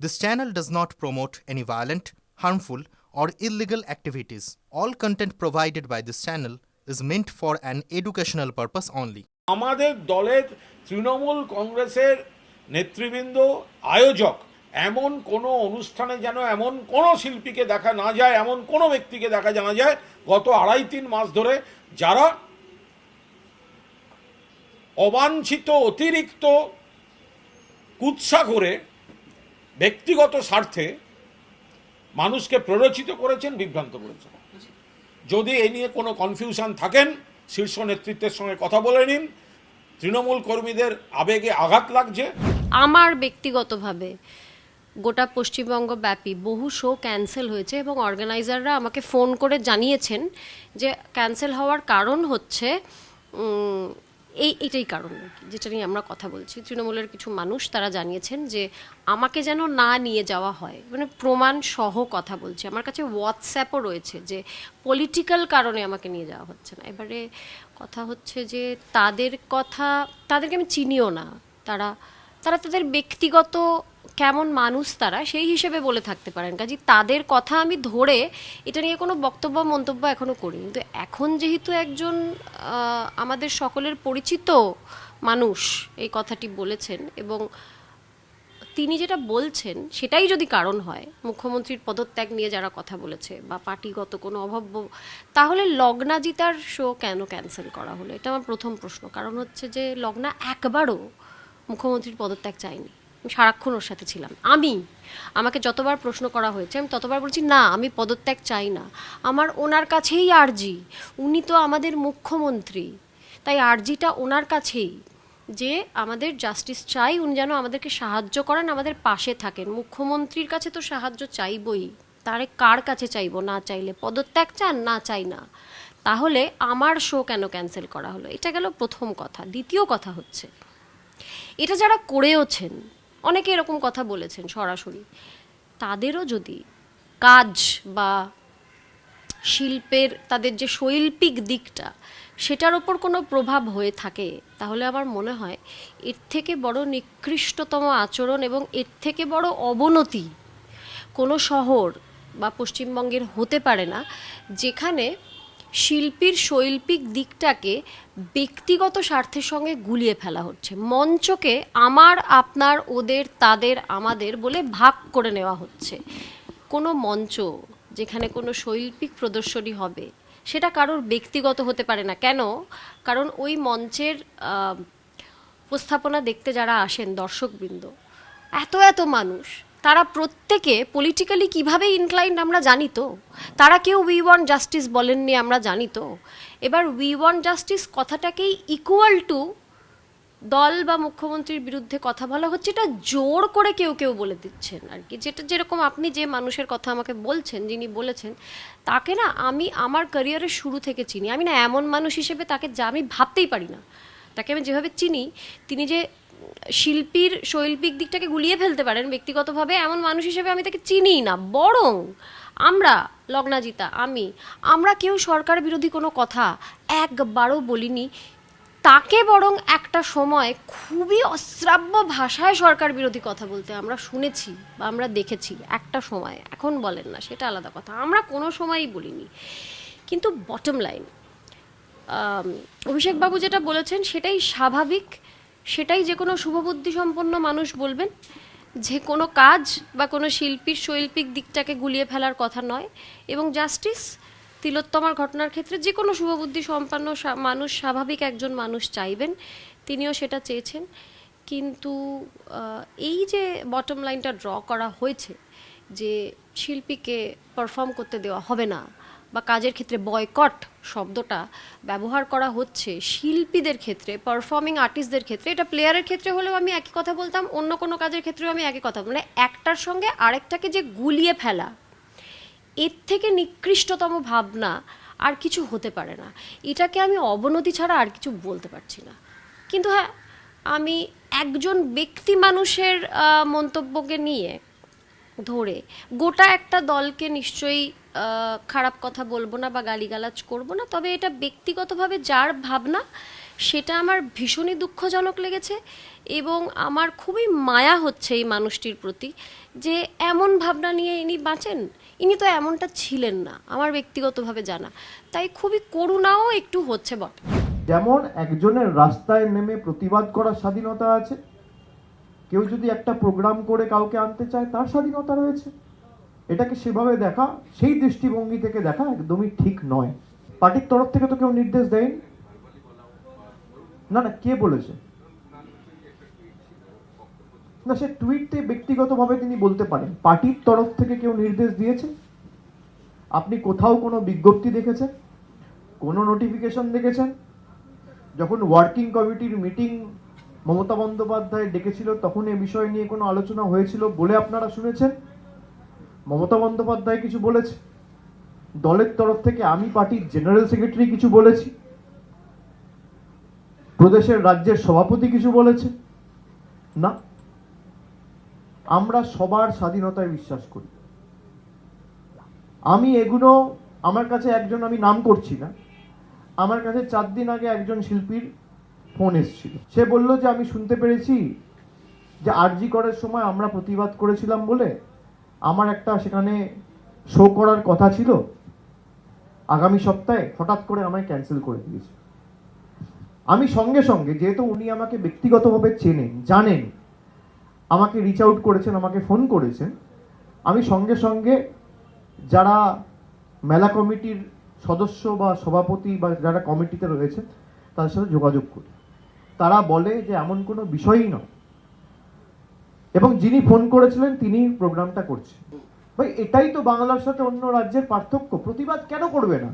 This channel does not promote any violent, harmful, or illegal activities. All content provided by this channel is meant for an educational purpose only. আমাদের দলের তৃণমূল কংগ্রেসের নেতৃবৃন্দ আয়োজক এমন কোনো অনুষ্ঠানে যেন এমন কোনো শিল্পীকে দেখা না যায়, এমন কোনো ব্যক্তিকে দেখা জানা যায় গত 2.5-3 মাস ধরে যারা অবাঞ্ছিত অতিরিক্ত কুৎসা করে ব্যক্তিগত স্বার্থে মানুষকে প্ররোচিত করেছেন, বিভ্রান্ত করেছেন। যদি এই নিয়ে কোনো কনফিউশন থাকেন, শীর্ষ নেতৃত্বের সঙ্গে কথা বলে নিন। তৃণমূল কর্মীদের আবেগে আঘাত লাগছে। আমার ব্যক্তিগতভাবে গোটা পশ্চিমবঙ্গ ব্যাপী বহু শো ক্যান্সেল হয়েছে এবং অর্গানাইজাররা আমাকে ফোন করে জানিয়েছেন যে ক্যান্সেল হওয়ার কারণ হচ্ছে এটাই কারণ, যেটা নিয়ে আমরা কথা বলছি। তৃণমূলের কিছু মানুষ তারা জানিয়েছেন যে আমাকে যেন না নিয়ে যাওয়া হয়, মানে প্রমাণ সহ কথা বলছি। আমার কাছে হোয়াটসঅ্যাপও রয়েছে যে পলিটিক্যাল কারণে আমাকে নিয়ে যাওয়া হচ্ছে না। এবারে কথা হচ্ছে যে তাদেরকে আমি চিনিও না। তারা তাদের ব্যক্তিগত কেমন মানুষ তারা সেই হিসেবে বলে থাকতে পারেন, কাজে তাদের কথা আমি ধরে এটা নিয়ে কোনো বক্তব্য মন্তব্য এখনও করি। কিন্তু এখন যেহেতু একজন আমাদের সকলের পরিচিত মানুষ এই কথাটি বলেছেন এবং তিনি যেটা বলছেন সেটাই যদি কারণ হয়, মুখ্যমন্ত্রীর পদত্যাগ নিয়ে যারা কথা বলেছে বা পার্টিগত কোনো অভাব্য, তাহলে লগ্নাজিতার শো কেন ক্যান্সেল করা হলো? এটা আমার প্রথম প্রশ্ন। কারণ হচ্ছে যে লগ্না একবারও মুখ্যমন্ত্রীর পদত্যাগ চাইনি। আমি সারাক্ষণ ওর সাথে ছিলাম। আমাকে যতবার প্রশ্ন করা হয়েছে আমি ততবার বলছি না, আমি পদত্যাগ চাই না। আমার ওনার কাছেই আর্জি, উনি তো আমাদের মুখ্যমন্ত্রী, তাই আর্জিটা ওনার কাছেই যে আমাদের জাস্টিস চাই, উনি যেন আমাদেরকে সাহায্য করেন, আমাদের পাশে থাকেন। মুখ্যমন্ত্রীর কাছে তো সাহায্য চাইবই, তারে কার কাছে চাইবো? না চাইলে পদত্যাগ চান, না চাই না। তাহলে আমার শো কেন ক্যান্সেল করা হলো? এটা গেল প্রথম কথা। দ্বিতীয় কথা হচ্ছে এটা যারা করেওছেন, অনেকে এরকম কথা বলেছেন সরাসরি, তাদেরও যদি কাজ বা শিল্পের তাদের যে শৈল্পিক দিকটা সেটার ওপর কোনো প্রভাব হয়ে থাকে, তাহলে আমার মনে হয় এর থেকে বড় নিকৃষ্টতম আচরণ এবং এর থেকে বড় অবনতি কোনো শহর বা পশ্চিমবঙ্গের হতে পারে না, যেখানে শিল্পীর শৈল্পিক দিকটাকে ব্যক্তিগত স্বার্থের সঙ্গে গুলিয়ে ফেলা হচ্ছে। মঞ্চকে আমার, আপনার, ওদের, তাদের, আমাদের বলে ভাগ করে নেওয়া হচ্ছে। কোনো মঞ্চ যেখানে কোনো শৈল্পিক প্রদর্শনী হবে সেটা কারোর ব্যক্তিগত হতে পারে না। কেন? কারণ ওই মঞ্চের উপস্থাপনা দেখতে যারা আসেন দর্শকবৃন্দ, এত মানুষ, তারা প্রত্যেকে পলিটিক্যালি কীভাবে ইনক্লাইন্ড আমরা জানি তো। তারা কেউ উই ওয়ান্ট জাস্টিস বলেননি, আমরা জানি তো। এবার উই ওয়ান্ট জাস্টিস কথাটাকেই ইকুয়াল টু দল বা মুখ্যমন্ত্রীর বিরুদ্ধে কথা বলা হচ্ছে, এটা জোর করে কেউ বলে দিচ্ছেন আর কি। যেরকম আপনি যে মানুষের কথা আমাকে বলছেন, যিনি বলেছেন, তাকে না আমি আমার ক্যারিয়ারের শুরু থেকে চিনি। আমি না এমন মানুষ হিসেবে তাকে আমি ভাবতেই পারি না। তাকে আমি যেভাবে চিনি, তিনি যে শিল্পীর শৈল্পিক দিকটাকে গুলিয়ে ফেলতে পারেন ব্যক্তিগতভাবে, এমন মানুষ হিসেবে আমি তাকে চিনি না। বরং আমরা, লগ্নাজিতা, আমরা কেউ সরকার বিরোধী কোনো কথা একবারও বলিনি। তাকে বরং একটা সময় খুবই অশ্রাব্য ভাষায় সরকার বিরোধী কথা বলতে আমরা শুনেছি বা আমরা দেখেছি একটা সময়। এখন বলেন না, সেটা আলাদা কথা। আমরা কোনো সময়ই বলিনি। কিন্তু বটম লাইন, অভিষেকবাবু যেটা বলেছেন সেটাই স্বাভাবিক, সেটাই যে কোনো শুভবুদ্ধি সম্পন্ন মানুষ বলবেন। যে কোনো কাজ বা কোনো শিল্পীর শৈল্পিক দিকটাকে গুলিয়ে ফেলার কথা নয়। এবং জাস্টিস তিলোত্তমার ঘটনার ক্ষেত্রে যে কোনো শুভবুদ্ধি সম্পন্ন মানুষ, স্বাভাবিক একজন মানুষ চাইবেন, তিনিও সেটা চেয়েছেন। কিন্তু এই যে বটম লাইনটা ড্র করা হয়েছে যে শিল্পীকে পারফর্ম করতে দেওয়া হবে না বা কাজের ক্ষেত্রে বয়কট শব্দটা ব্যবহার করা হচ্ছে শিল্পীদের ক্ষেত্রে, পারফর্মিং আর্টিস্টদের ক্ষেত্রে, এটা প্লেয়ারের ক্ষেত্রে হলেও আমি একই কথা বলতাম, অন্য কোনো কাজের ক্ষেত্রেও আমি একই কথা, মানে একটার সঙ্গে আরেকটাকে যে গুলিয়ে ফেলা, এর থেকে নিকৃষ্টতম ভাবনা আর কিছু হতে পারে না। এটাকে আমি অবনতি ছাড়া আর কিছু বলতে পারছি না। কিন্তু হ্যাঁ, আমি একজন ব্যক্তি মানুষের মন্তব্যকে নিয়ে ধরে গোটা একটা দলকে নিশ্চয়ই খারাপ কথা বলবো না বা গালিগালাজ করবো না। তবে এটা ব্যক্তিগতভাবে যার ভাবনা সেটা আমার ভীষণই দুঃখজনক লেগেছে এবং আমার খুবই মায়া হচ্ছে এই মানুষটির প্রতি যে এমন ভাবনা নিয়ে ইনি বাঁচেন। ইনি তো এমনটা ছিলেন না, আমার ব্যক্তিগতভাবে জানা, তাই খুবই করুণাও একটু হচ্ছে বটে। যেমন একজনের রাস্তায় নেমে প্রতিবাদ করার স্বাধীনতা আছে, কেউ যদি একটা প্রোগ্রাম করে কাউকে আনতে চায় তার স্বাধীনতা রয়েছে। এটাকে সেভাবে দেখা, সেই দৃষ্টিভঙ্গি থেকে দেখা একদমই ঠিক নয়। পার্টির তরফ থেকে তো কেউ নির্দেশ দেয়নি। না না, কে বলেছে? না, সে টুইটে ব্যক্তিগতভাবে তিনি বলতে পারেন, পার্টির তরফ থেকে কেউ নির্দেশ দিয়েছে? আপনি কোথাও কোনো বিজ্ঞপ্তি দেখেছেন, কোনো নোটিফিকেশন দেখেছেন? যখন ওয়ার্কিং কমিটির মিটিং মমতা বন্দ্যোপাধ্যায় ডেকেছিল তখন এ বিষয় নিয়ে কোনো আলোচনা হয়েছিল বলে আপনারা শুনেছেন? মমতা বন্দ্যোপাধ্যায় কিছু বলেছে? দলের তরফ থেকে আমি পার্টির জেনারেল সেক্রেটারি কিছু বলেছি? প্রদেশের রাজ্যের সভাপতি কিছু বলেছে? না। আমরা সবার স্বাধীনতায় বিশ্বাস করি। আমি এগুলো, আমার কাছে একজন, আমি নাম করছি না, আমার কাছে 4 দিন আগে একজন শিল্পীর ফোন এসেছিল। সে বলল যে আমি শুনতে পেরেছি যে আরজি করার সময় আমরা প্রতিবাদ করেছিলাম বলে আমার একটা সেখানে শো করার কথা ছিল, আগামী সপ্তাহে হঠাৎ করে আমায় ক্যান্সেল করে দিয়েছে। আমি সঙ্গে সঙ্গে, যেহেতু উনি আমাকে ব্যক্তিগতভাবে চেনেন, জানেন, আমাকে রিচ আউট করেছেন, আমাকে ফোন করেছেন, আমি সঙ্গে সঙ্গে যারা মেলা কমিটির সদস্য বা সভাপতি বা যারা কমিটিতে রয়েছে তাদের সাথে যোগাযোগ করি। তারা বলে যে এমন কোনো বিষয়ই নয়, এবং যিনি ফোন করেছিলেন তিনি প্রোগ্রামটা করছেন। ভাই, এটাই তো বাংলার সাথে অন্য রাজ্যের পার্থক্য। প্রতিবাদ কেন করবে না?